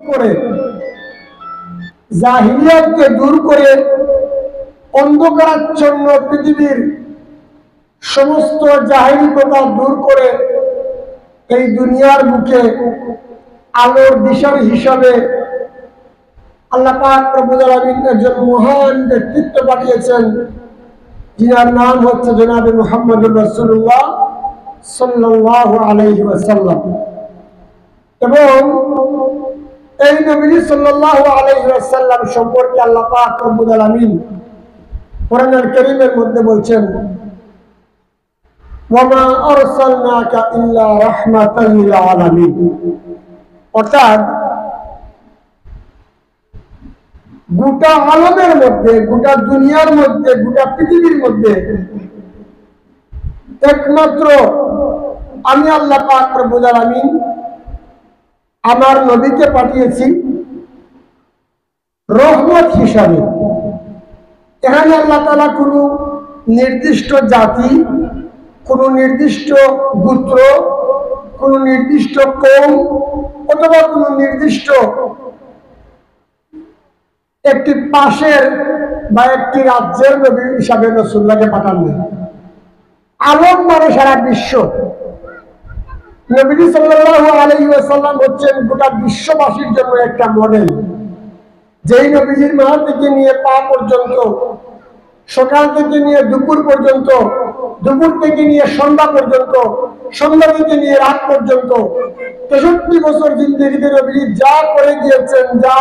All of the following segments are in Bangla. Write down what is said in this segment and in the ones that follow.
করে জাহিলিয়াতকে দূর করে অন্ধকারাচ্ছন্ন পৃথিবীর সমস্ত জাহিলিকতা দূর করে এই দুনিয়ার বুকে আলোর দিশারি হিসাবে আল্লাহ পাক রব্বুল আলামিন একজন মহান ব্যক্তিত্ব পাঠিয়েছেন, যিনার নাম হচ্ছে জনাবে মুহাম্মদুর রাসূলুল্লাহ সাল্লাল্লাহু আলাইহি ওয়াসাল্লাম। এবং এই নবী সাল্লাল্লাহু আলাইহি ওয়াসাল্লাম সম্পর্কে আল্লাহ পাক রব্বুল আলামিন কোরআনুল কারীমের মধ্যে বলছেন, ওয়ামা আরসালনাকা ইল্লা রাহমাতাল লিল আলামিন। অর্থাৎ গোটা আলমের মধ্যে, গোটা দুনিয়ার মধ্যে, গোটা পৃথিবীর মধ্যে একমাত্র আমি আল্লাহ পাক রব্বুল আলামিন আমার নবীকে পাঠিয়েছি রহমত হিসাবে। এখানে আল্লাহ তাআলা কোনো নির্দিষ্ট জাতি, কোনো নির্দিষ্ট গোত্র, কোনো নির্দিষ্ট কওম অথবা কোনো নির্দিষ্ট একটি পাশের বা একটি রাজ্যের নবী হিসাবে রাসূলুল্লাহকে পাঠাননি। আলম মানে সারা বিশ্ব। নবী সাল্লাল্লাহু আলাইহি ওয়াসাল্লাম হচ্ছেন গোটা বিশ্ববাসীর জন্য একটা মডেল। যেই নবীজির মাথা থেকে নিয়ে পা পর্যন্ত, সকাল থেকে নিয়ে দুপুর পর্যন্ত, দুপুর থেকে নিয়ে সন্ধ্যা পর্যন্ত, সন্ধ্যা থেকে নিয়ে রাত পর্যন্ত 63 বছর জিন্দেগিতে নবীজি যা করে গিয়েছেন, যা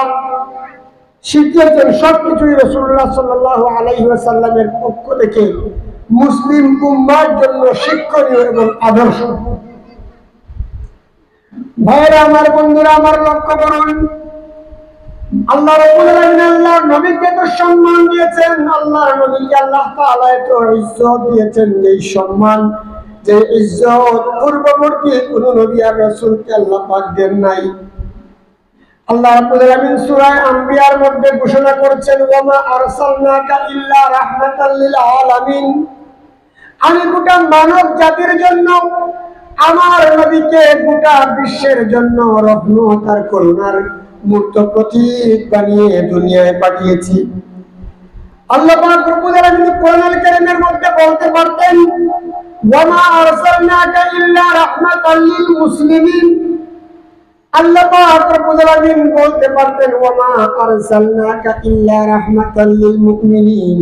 শিখিয়েছেন, সবকিছুই রাসূলুল্লাহ সাল্লাল্লাহু আলাইহি ওয়াসাল্লামের পক্ষ থেকে মুসলিম উম্মার জন্য শিক্ষণীয় এবং আদর্শ। ভাইরা আমার, বন্ধুরা আমার, লক্ষ্য করুন, আল্লাহ রাব্বুল আলামিন আল্লাহর নবীকে তো সম্মান দিয়েছেন, আল্লাহর নবীকে আল্লাহ তাআলা তো ইজ্জত দিয়েছেন। এই সম্মান, যে ইজ্জত পূর্ববর্তী কোন নবী আর রাসূলকে আল্লাহ পাক দেন নাই। আল্লাহ রাব্বুল আলামিন সূরা আম্বিয়ার মধ্যে ঘোষণা করেছেন, ওয়ামা আরসালনাকা ইল্লা রাহমাতাল লিল আলামিন। আমি গোটা মানব জাতির জন্য আমার নবীকে গোটা বিশ্বের জন্য রহমত আর করুণার মূর্ত প্রতীক বানিয়ে দুনিয়ায় পাঠিয়েছি। আল্লাহ পাক রব্বুল আলামিন কোরআনুল কারীমের মধ্যে বলতে পারতেন, ওয়ামা আরসালনাকা ইল্লা রাহমাতাল লিল মুসলিমিন। আল্লাহ পাক রব্বুল আলামিন বলতে পারতেন, ওয়ামা আরসালনাকা ইল্লা রাহমাতাল লিল মুমিনিন।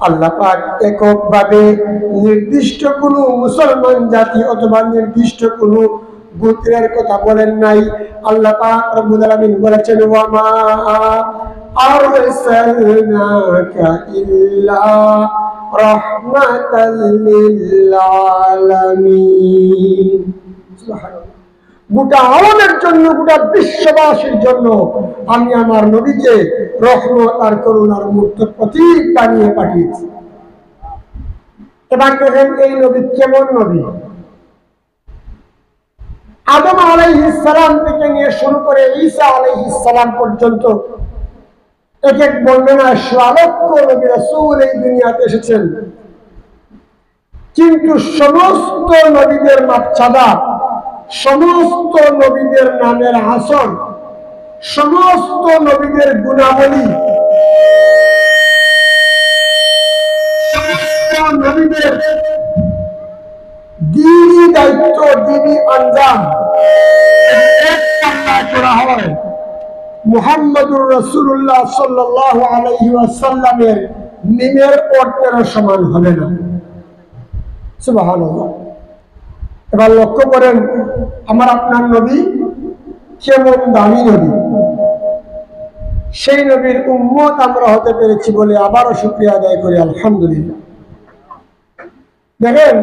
আল্লাহ পাক এককভাবে নির্দিষ্ট কোনো মুসলমান জাতি অথবা নির্দিষ্ট কোনো গোত্রের কথা বলেন নাই। আল্লাহ পাক রব্বুল আলামিন বলেছেন, ওয়ামা আরসালনাকা ইল্লা রাহমাতাল লিল আলামিন। সুবহানাল্লাহ। গোটা আলমের জন্য, গোটা বিশ্ববাসীর জন্য আমি আমার নবীকে রহমত আর করুণার মূর্ত প্রতীক বানিয়ে পাঠিয়েছি। এবার দেখেন এই নবী কেমন নবী। আদম আলাইহিস সালাম থেকে নিয়ে শুরু করে ঈসা আলাইহিস সালাম পর্যন্ত এক এক বর্ণনায় 100 লক্ষ নবী রাসূল এই দুনিয়াতে এসেছেন। কিন্তু সমস্ত নবীদের মাপছাদা, সমস্ত নবীদের নামের হাসন, সমস্ত নবীদের গুণাবলী, সমস্ত নবীদের দ্বীনি দায়িত্ব, দ্বীনি আঞ্জাম করা হয় মুহাম্মদুর রাসূলুল্লাহ সাল্লাল্লাহু আলাইহি ওয়াসাল্লামের মিমের অর্থের সমান হবে না। সুবহানাল্লাহ। এবার লক্ষ্য করেন আমার আপনার নবী কেমন দামি নবী। সেই নবীর উম্মত আমরা হতে পেরেছি বলে আবারও শুকরিয়া আদায় করি, আলহামদুলিল্লাহ। দেখেন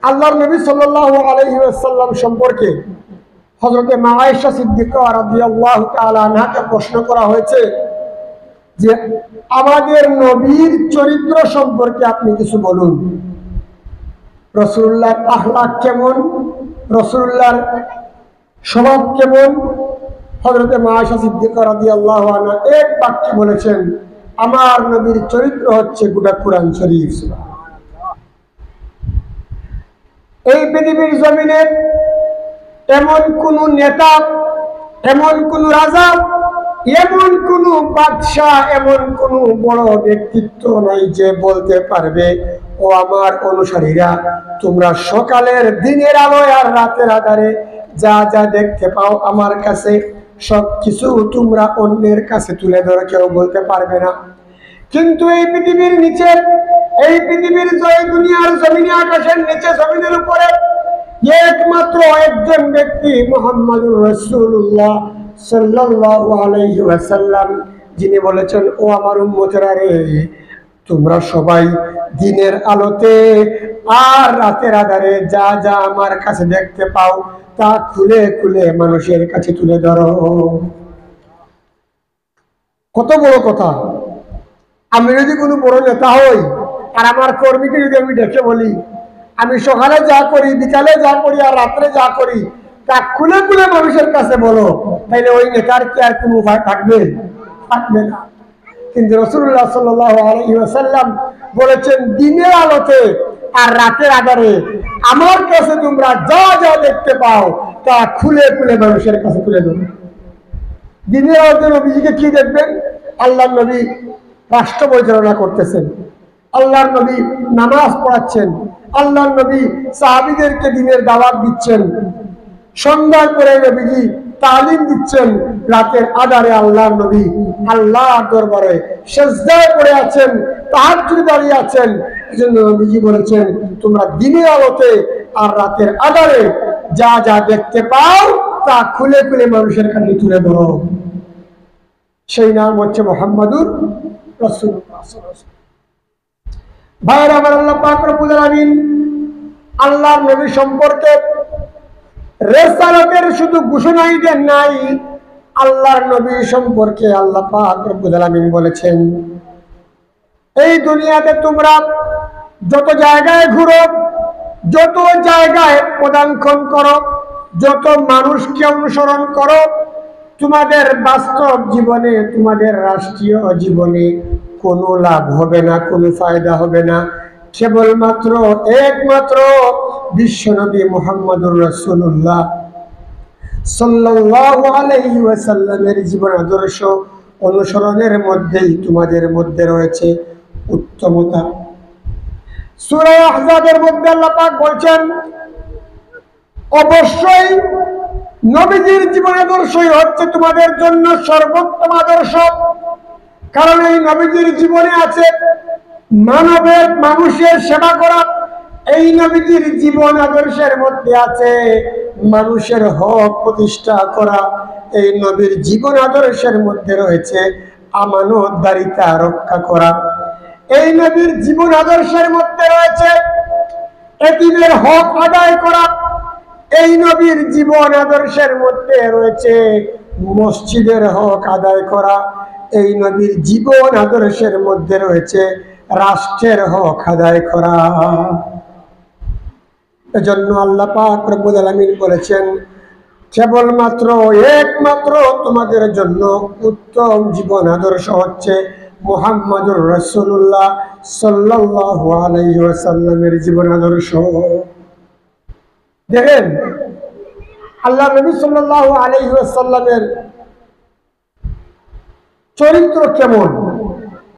আল্লাহর নবী সাল্লাল্লাহু আলাইহি ওয়াসাল্লাম সম্পর্কে হযরতে মা আয়েশা সিদ্দিকা রাদিয়াল্লাহু তাআলা আনহাকে প্রশ্ন করা হয়েছে যে আমাদের নবীর চরিত্র সম্পর্কে আপনি কিছু বলুন। রাসূলুল্লাহর আখলাক কেমন, রাসূলুল্লাহর স্বভাব কেমন? হযরতে মা আয়েশা সিদ্দিকা রাদিয়াল্লাহু আনহা এক বাক্যে বলেছেন, আমার নবীর চরিত্র হচ্ছে গোটা কুরআন শরীফ। এই পৃথিবীর জমিনে এমন কোন নেতা, এমন কোন রাজা, এমন কোন বাদশাহ, এমন কোন বড় ব্যক্তিত্ব নাই যে বলতে পারবে, ও আমার অনুসারীরা, তোমরা সকালের দিনের আলোয় আর রাতের আধারে যা যা দেখতে পাও আমার কাছে, সবকিছু তোমরা অন্যের কাছে তুলে ধরে কেউ বলতে পারবে না। কিন্তু এই পৃথিবীর নিচে, এই পৃথিবীর জয় দুনিয়ার জমিনে, আকাশের নিচে, জমিনের উপরে একমাত্র একজন ব্যক্তি মুহাম্মদুর রাসূলুল্লাহ সাল্লাল্লাহু আলাইহি ওয়াসাল্লাম, যিনি বলেছেন, ও আমার উম্মতেরা রে, তোমরা সবাই দিনের আলোতে আর রাতের আধারে যা যা আমার কাছে দেখতে পাও তা খুলে খুলে মানুষের কাছে তুলে ধরো। কত বড় কথা! আমি যদি কোনো বড় নেতা হই আর আমার কর্মীকে যদি আমি ডেকে বলি, আমি সকালে যা করি, বিকালে যা করি, আর রাত্রে যা করি তা খুলে খুলে মানুষের কাছে বলো, তাইলে ওই নেতার কি আর কোনো উপায় থাকবে? থাকবে না। কিন্তু রাসূলুল্লাহ সাল্লাল্লাহু আলাইহি ওয়াসাল্লাম বলেছেন, দিনের আলোতে আর রাতের আধারে আমার কাছে তোমরা যা যা দেখতে পাও তা খুলে খুলে মানুষের কাছে তুলে দেবো। দিনের আলোতে নবীজিকে কি দেখবেন? আল্লাহর নবী রাষ্ট্র পরিচালনা করতেছেন, আল্লাহর নবী নামাজ পড়াচ্ছেন, আল্লাহর নবী সাহাবীদেরকে দিনের দাওয়াত দিচ্ছেন, সন্ধ্যার পরে নবীজি তালিম দিচ্ছেন, রাতের আধারে আল্লাহর নবী আল্লাহর দরবারে সিজদায় পড়ে আছেন, তাহাজ্জুদে দাঁড়িয়ে আছেন। এজন্য নবীজি বলেছেন, তোমরা দিনের আলোতে আর রাতের আধারে যা যা দেখতে পাও তা খুলে খুলে মানুষের কাছে তুলে ধরো। সেই নাম হচ্ছে মুহাম্মাদুর রাসূলুল্লাহ সাল্লাল্লাহু আলাইহি ওয়াসাল্লাম। ভাইরা আমার, আল্লাহ পাক রব্বুল আলামিন আল্লাহর নবী সম্পর্কে রিসালাতের শুধু ঘোষণাই দেন নাই, আল্লাহর নবী সম্পর্কে আল্লাহ পাক রব্বুল আলামিন বলেছেন, এই দুনিয়াতে তোমরা যত জায়গায় ঘুরো, যত জায়গায় পদাঙ্কন করো, যত মানুষকে অনুসরণ করো, তোমাদের বাস্তব জীবনে, তোমাদের রাষ্ট্রীয় জীবনে কোনো লাভ হবে না, কোনো ফায়দা হবে না। কেবলমাত্র একমাত্র বিশ্বনবী মুহাম্মদুর রাসূলুল্লাহ সাল্লাল্লাহু আলাইহি ওয়াসাল্লামের জীবন আদর্শ অনুসরণের মধ্যেই তোমাদের মধ্যে রয়েছে উত্তমতা। সূরা আহজাবের মধ্যে আল্লাহ পাক বলছেন, অবশ্যই নবীজির জীবন আদর্শই হচ্ছে তোমাদের জন্য সর্বোত্তম আদর্শ। কারণ এই নবীজির জীবনে আছে মানুষের সেবা করা, এই নবীজির জীবন আদর্শের মধ্যে আছে মানুষের হক প্রতিষ্ঠা করা, এই নবীর জীবন আদর্শের মধ্যে রয়েছে আমানতদারিতা রক্ষা করা, এই নবীর জীবন আদর্শের মধ্যে রয়েছে এতিমের হক আদায় করা, এই নবীর জীবন আদর্শের মধ্যে রয়েছে মসজিদের হক আদায় করা, এই নবীর জীবন আদর্শের মধ্যে রয়েছে রাষ্ট্রের হক আদায় করা। এজন্য আল্লাহ পাক রব্বুল আলামিন বলেছেন, কেবলমাত্র একমাত্র তোমাদের জন্য উত্তম জীবন আদর্শ হচ্ছে মুহাম্মদুর রাসূলুল্লাহ সাল্লাল্লাহু আলাইহি ওয়াসাল্লামের জীবন আদর্শ। দেখেন আল্লাহ নবী সাল্লাল্লাহু আলাইহি ওয়াসাল্লামের চরিত্র কেমন।